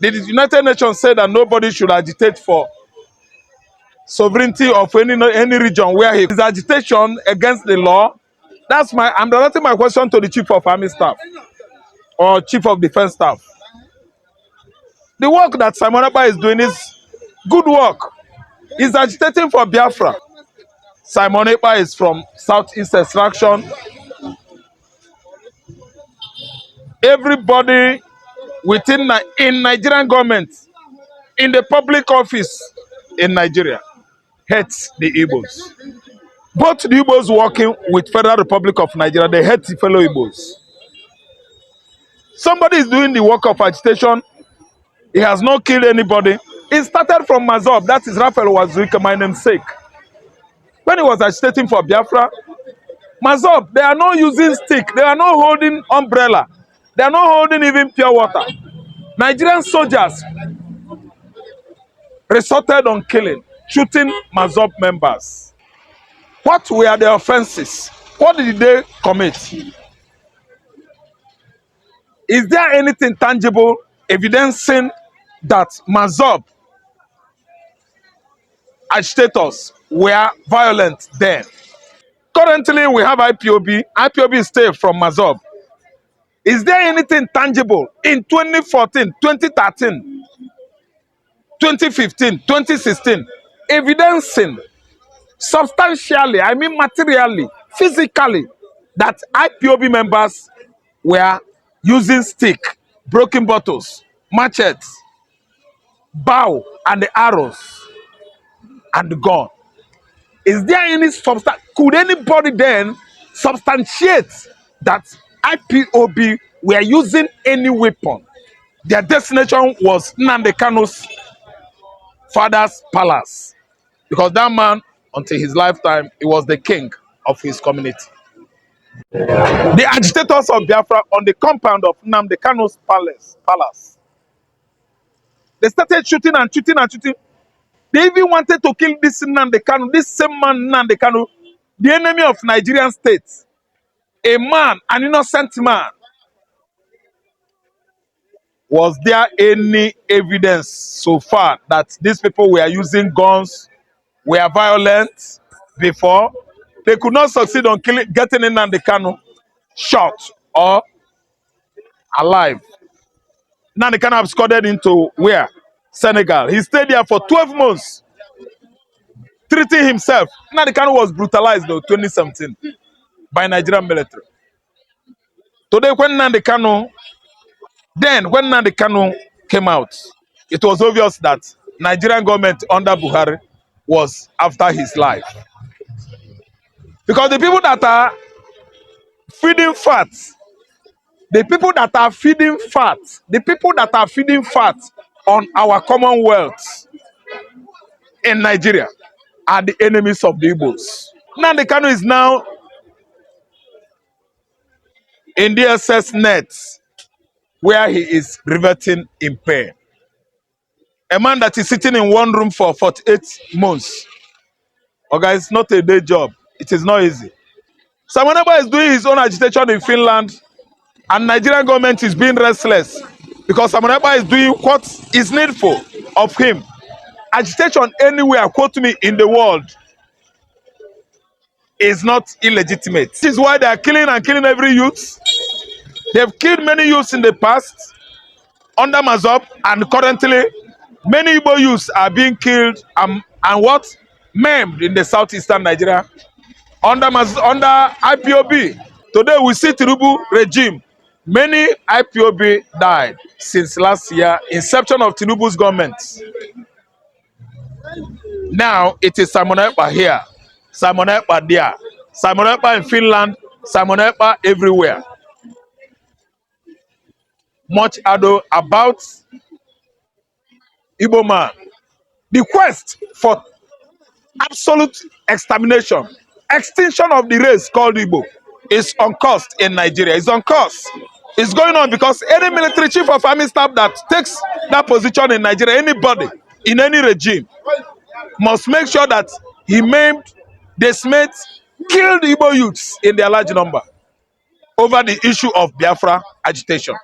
The United Nations said that nobody should agitate for sovereignty of any region where he is agitation against the law. I'm directing my question to the Chief of Army Staff or Chief of Defense Staff. The work that Simon Ekpa is doing is good work. He's agitating for Biafra. Simon Ekpa is from Southeast Extraction. Everybody in Nigerian government, in the public office in Nigeria, hates the Igbos. Both the Igbos working with Federal Republic of Nigeria, they hate the fellow Igbos. Somebody is doing the work of agitation. He has not killed anybody. It started from Mazob, that is Raphael Wazuike, my namesake. When he was agitating for Biafra, Mazob, they are not using stick, they are not holding umbrella, they are not holding even pure water. Nigerian soldiers resorted on killing, shooting Mazob members. What were the offenses? What did they commit? Is there anything tangible evidencing that Mazob agitators were violent then? Currently, we have IPOB. IPOB is still from Mazob. Is there anything tangible in 2014, 2013, 2015, 2016, evidencing substantially, I mean materially, physically, that IPOB members were using stick, broken bottles, machetes, bow, and the arrows, and the gun? Is there any substance? Could anybody then substantiate that IPOB were using any weapon? Their destination was Nnamdi Kanu's father's palace, because that man, until his lifetime, he was the king of his community. The agitators of Biafra on the compound of Nnamdi Kanu's palace. They started shooting and shooting and shooting. They even wanted to kill this Nnamdi Kanu, this same man Nnamdi Kanu, the enemy of Nigerian state. A man, an innocent man. Was there any evidence so far that these people were using guns, were violent before? They could not succeed on getting Nnamdi Kanu shot or alive. Nnamdi Kanu absconded into where? Senegal. He stayed there for 12 months, treating himself. Nnamdi Kanu was brutalized though, 2017, by Nigerian military. Today, when Nnamdi Kanu came out, it was obvious that Nigerian government under Buhari was after his life. Because the people that are feeding fat, the people that are feeding fat on our commonwealth in Nigeria are the enemies of the Igbos. Nnamdi Kanu is now in the SS net, where he is reverting in pain. A man that is sitting in one room for 48 months. Okay, it's not a day job. It is not easy. Simon Ekpa is doing his own agitation in Finland, and Nigerian government is being restless because Simon Ekpa is doing what is needful of him. Agitation anywhere, quote me, in the world is not illegitimate. This is why they are killing and killing every youth. They've killed many youths in the past under Mazob, and currently many Igbo youths are being killed and what? Maimed in the southeastern Nigeria under IPOB. Today we see Tinubu regime. Many IPOB died since last year, inception of Tinubu's government. Now it is Simon Ekpa here, Simon Ekpa there, Simon Ekpa in Finland, Simon Ekpa everywhere. Much ado about Igbo man. The quest for absolute extermination, extinction of the race called Igbo is on course in Nigeria. It's on course. It's going on because any military chief of army staff that takes that position in Nigeria, anybody in any regime, must make sure that he maimed, decimated, killed Igbo youths in their large number over the issue of Biafra agitation.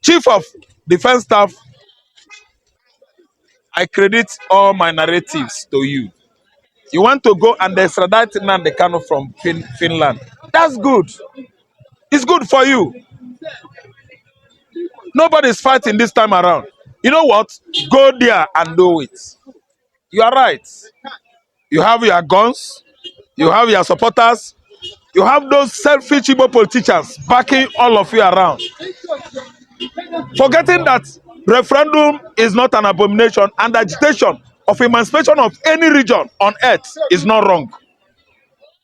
Chief Chief of Defense Staff, I credit all my narratives to you. You want to go and extradite Nnamdi Kanu from Finland. That's good. It's good for you. Nobody's fighting this time around. You know what? Go there and do it. You are right. You have your guns. You have your supporters. You have those selfish Igbo politicians backing all of you around. Forgetting that referendum is not an abomination and agitation of emancipation of any region on earth is not wrong.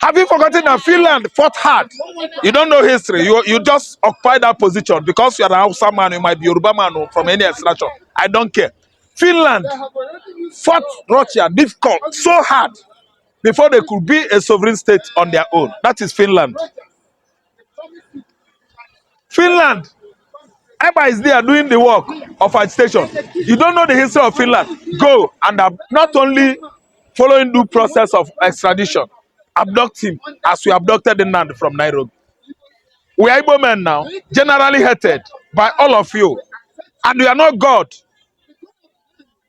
Have you forgotten that Finland fought hard? You don't know history. You just occupy that position because you are an Hausa man, you might be Yoruba man or from any extraction. I don't care. Finland fought Russia difficult, so hard before they could be a sovereign state on their own. That is Finland. Finland. Ekpa is there doing the work of agitation. You don't know the history of Finland. Go and not only following due process of extradition, abduct him as we abducted the Nnamdi from Nairobi. We are Igbo men now, generally hated by all of you. And we are not God.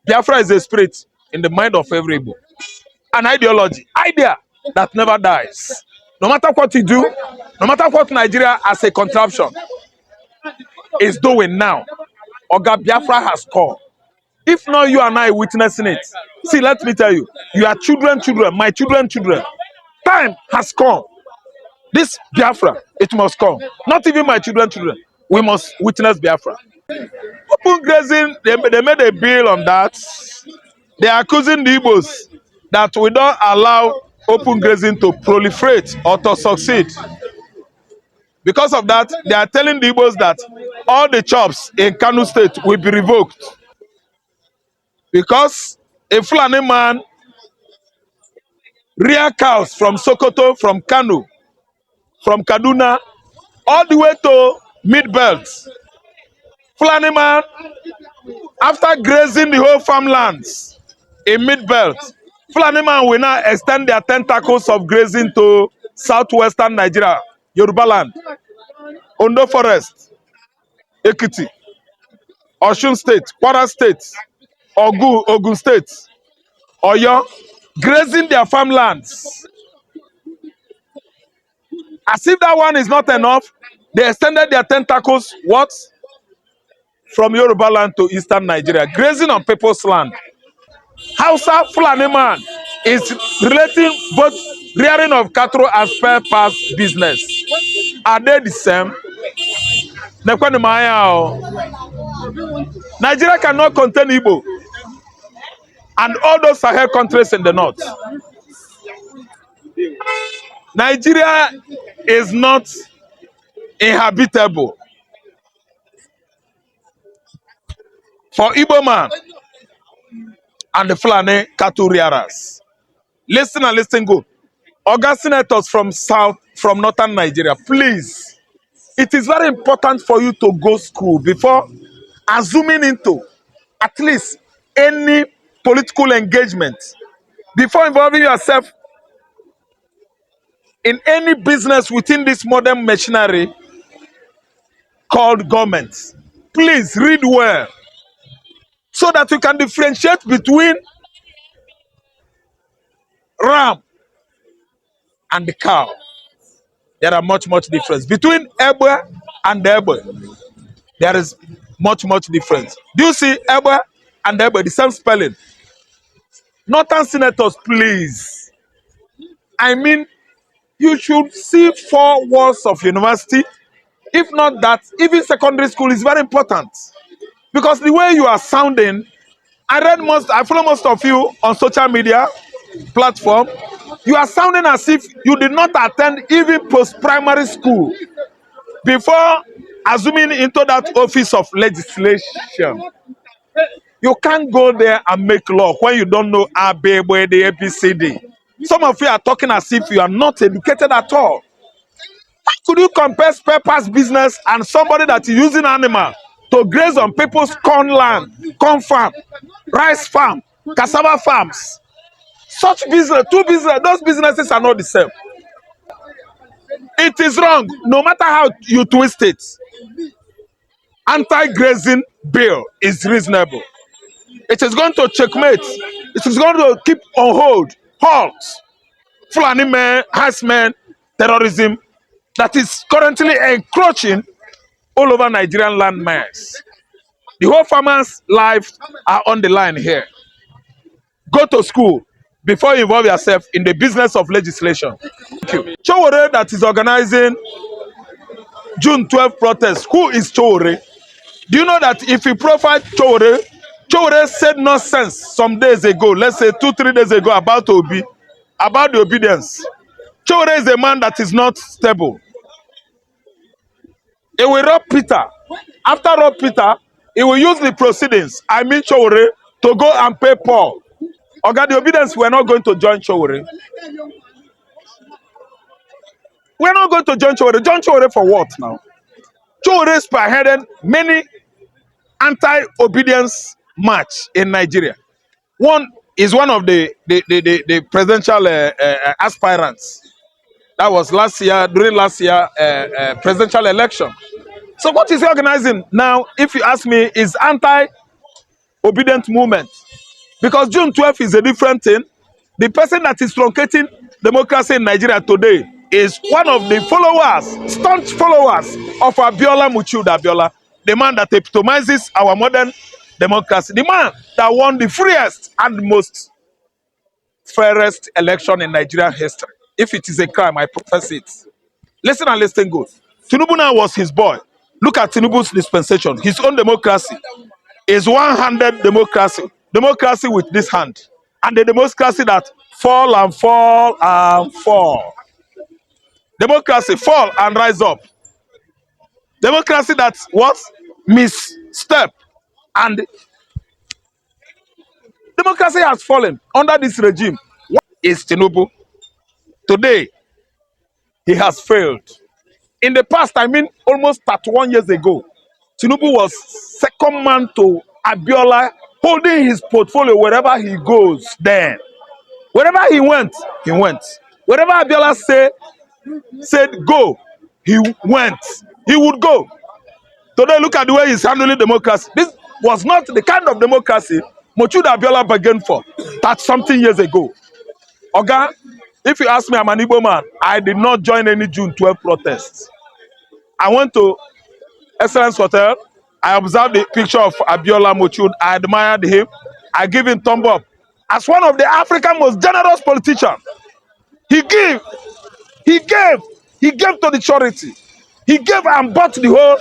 Biafra is a spirit in the mind of every Igbo. An ideology, idea that never dies. No matter what you do, no matter what Nigeria as a contraption is doing now, Oga Biafra has called. If not you and I witnessing it, see, let me tell you, you are children, my children. Time has come. This Biafra, it must come. Not even my children. We must witness Biafra. Open grazing, they made a bill on that. They are accusing the Igbos that we don't allow open grazing to proliferate or to succeed. Because of that, they are telling the Igbos that all the chops in Kano State will be revoked. Because a Fulani man rear cows from Sokoto, from Kano, from Kaduna, all the way to Mid-Belt. Fulani man, after grazing the whole farmlands in Mid-Belt, Fulani man will now extend their tentacles of grazing to southwestern Nigeria, Yoruba land, Ondo Forest, Ekiti, Osun State, Kwara State, Ogun State, Oyo, grazing their farmlands. As if that one is not enough, they extended their tentacles, what? From Yoruba land to eastern Nigeria, grazing on people's land. Hausa Fulani man is relating both rearing of cattle and spare parts business. Are they the same? Nigeria cannot contain Igbo and all those Sahel countries in the north. Nigeria is not inhabitable for Igbo man and the Fulani cattle rearers. Listen and listen good. August senators from northern Nigeria, please. It is very important for you to go school before assuming into at least any political engagement. Before involving yourself in any business within this modern machinery called government. Please read well so that you can differentiate between ram and the cow. There are much difference. Between Ekpa and Ekpa, there is much difference. Do you see Ekpa and Ekpa, the same spelling? Northern senators, please. I mean, you should see 4 walls of university. If not that, even secondary school is very important. Because the way you are sounding, I follow most of you on social media platform. You are sounding as if you did not attend even post-primary school before assuming into that office of legislation. You can't go there and make law when you don't know A, B, B, D, A, B, C, D. Some of you are talking as if you are not educated at all. How could you compare spare parts business and somebody that is using animal to graze on people's corn land, corn farm, rice farm, cassava farms? Such business, those businesses are not the same. It is wrong, no matter how you twist it. anti-grazing bill is reasonable. It is going to checkmate. It is going to keep on halt Fulani men, herdsmen, terrorism that is currently encroaching all over Nigerian land mass. The whole farmers' lives are on the line here. Go to school before you involve yourself in the business of legislation. Thank you. Chowore that is organizing June 12th protest. Who is Chowore? Do you know that if you profile Chowore, Chowore said nonsense some days ago, let's say 2-3 days ago about Obi, about the obedience. Chowore is a man that is not stable. He will rob Peter. After rob Peter, he will use the proceedings, I mean Chowore, to go and pay Paul. Okay, the obedience, we're not going to join Chowore. We're not going to join Chowore. Join Chowore for what now? Chowore spearheaded many anti-obedience march in Nigeria. One is one of the presidential aspirants. That was last year, during last year presidential election. So what is he organizing now, if you ask me, is anti-obedient movement. Because June 12th is a different thing. The person that is truncating democracy in Nigeria today is one of the followers, staunch followers of Abiola Muchud Abiola, the man that epitomizes our modern democracy, the man that won the freest and most fairest election in Nigerian history. If it is a crime, I profess it. Listen and listen good. Tinubu now was his boy. Look at Tinubu's dispensation. His own democracy is one-handed democracy. Democracy with this hand. And the democracy that fall and fall and fall. Democracy fall and rise up. Democracy that what? Misstep. And democracy has fallen under this regime. What is Tinubu? Today, he has failed. In the past, I mean almost 31 years ago, Tinubu was second man to Abiola, holding his portfolio wherever he goes then. Wherever he went, he went. Wherever Abiola said go, he went. He would go. Today, look at the way he's handling democracy. This was not the kind of democracy Mochuda Abiola bargained for 30-something years ago. Oga, if you ask me, I'm an Igbo man. I did not join any June 12 protests. I went to Excellence Hotel. I observed the picture of Abiola Mochud. I admired him. I give him thumb up. As one of the African most generous politicians, he gave to the charity. He gave and bought the whole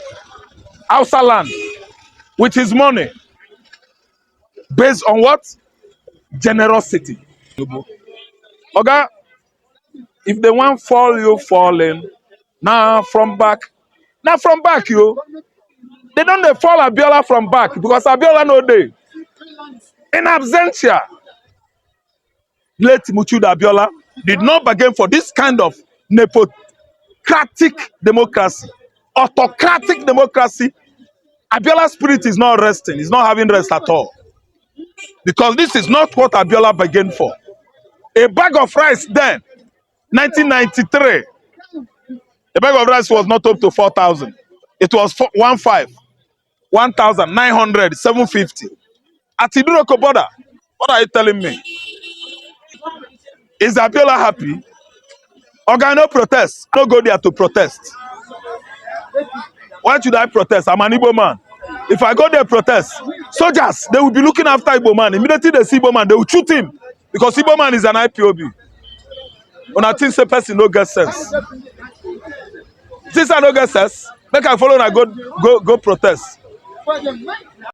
Hausa land with his money. Based on what? Generosity. Oga, if they want fall, you falling. Now from back. Now from back, you. They don't they fall Abiola from back because Abiola no day. In absentia, late Muchuda Abiola did not bargain for this kind of nepocratic democracy, autocratic democracy. Abiola's spirit is not resting. He's not having rest at all. Because this is not what Abiola bargained for. A bag of rice then, 1993, a bag of rice was not up to 4,000. It was 1,900, 750. At Iduroko border, what are you telling me? Is Abiola happy? Oga, no protest. I don't go there to protest. Why should I protest? I'm an Igbo man. If I go there protest, soldiers, they will be looking after Igbo man. Immediately they see Igbo man, they will shoot him. Because Igbo man is an IPOB. When I think say person no get sense. Since I no get sense, make I follow and I go protest.